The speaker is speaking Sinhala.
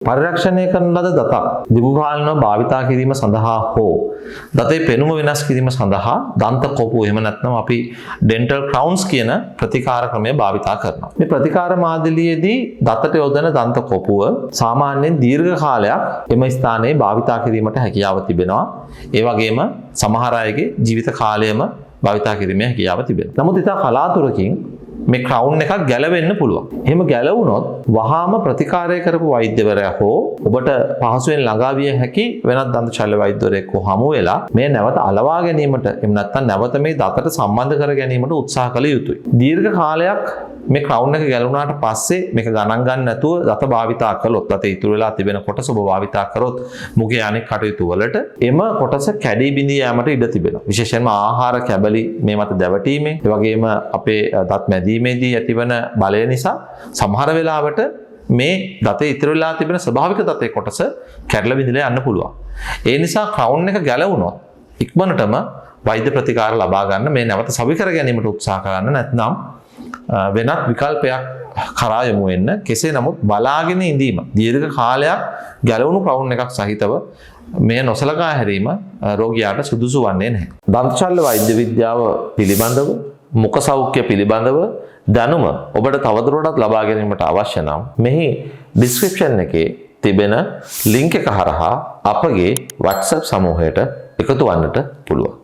පරිරක්ෂණය කරන ලද දතක් දිගුකාලීනව භාවිතා කිරීම සඳහා හෝ දතේ පෙනුම වෙනස් කිරීම සඳහා දන්ත කොපුව එහෙම නැත්නම් අපි ඩෙන්ටල් ක්‍රවුන්ස් කියන ප්‍රතිකාර ක්‍රමය භාවිතා කරනවා. මේ ප්‍රතිකාර මාදිලියේදී දතට යොදන දන්ත කොපුව සාමාන්‍යයෙන් දීර්ඝ කාලයක් එම ස්ථානයේ භාවිතා කිරීමට හැකියාව තිබෙනවා. ඒ වගේම සමහර අයගේ ජීවිත කාලයම භාවිතා කිරීමේ හැකියාව තිබෙනවා. නමුත් ඉතා කලාතුරකින් මේ ක්‍රවුන් එකක් ගැලවෙන්න පුළුවන්. එහෙම ගැලවුණොත් වහාම ප්‍රතිකාරය කරපු වෛද්‍යවරයා හෝ ඔබට පහසුවෙන් ළඟා විය හැකි වෙනත් දන්ත ශල්‍ය වෛද්‍යවරයෙක් හමු වෙලා මේ නැවත අලවා ගැනීමට එහෙම නැත්නම් නැවත මේ දතට සම්බන්ධ කර ගැනීමට උත්සාහ කළ යුතුයි. දීර්ඝ කාලයක් මේ ක්‍රවුන් එක ගැලවුණාට පස්සේ මේක ගණන් ගන්න නැතුව දත භාවිතා කළොත් දත ඉතුරු වෙලා තිබෙන කොටස ඔබ භාවිතා කරොත් මුඛයේ අනෙක් කටයුතු වලට එම කොටස කැඩී බිඳී යාමට ඉඩ තිබෙනවා. විශේෂයෙන්ම ආහාර කැබලි මේ මත දැවටීමෙන් ඒ වගේම අපේ දත් මැදීමේදී ඇතිවන බලය නිසා සමහර වෙලාවට මේ දතේ ඉතුරු වෙලා තිබෙන ස්වභාවික දතේ කොටස කැඩලා බිඳලා යන්න පුළුවන්. ඒ නිසා ක්‍රවුන් එක ගැලවුණොත් ඉක්මනටම වෛද්‍ය ප්‍රතිකාර ලබා ගන්න මේ නැවත සවි කර ගැනීමට උත්සාහ කරන්න නැත්නම් වෙනත් විකල්පයක් කරා යමු වෙන්න. කෙසේ නමුත් බලාගෙන ඉඳීම දීර්ඝ කාලයක් ගැලවුණු ක්‍රවුන් එකක් සහිතව මේ නොසලකා හැරීම රෝගියාට සුදුසු වන්නේ නැහැ. දන්ත ශල්‍ය වෛද්‍ය විද්‍යාව පිළිබඳව මුඛ සෞඛ්‍ය පිළිබඳව දැනුම ඔබට තවදුරටත් ලබා ගැනීමට අවශ්‍ය නම් මෙහි ඩිස්ක්‍රිප්ෂන් එකේ තිබෙන ලින්ක් එක හරහා අපගේ WhatsApp සමූහයට එකතු වන්නට පුළුවන්.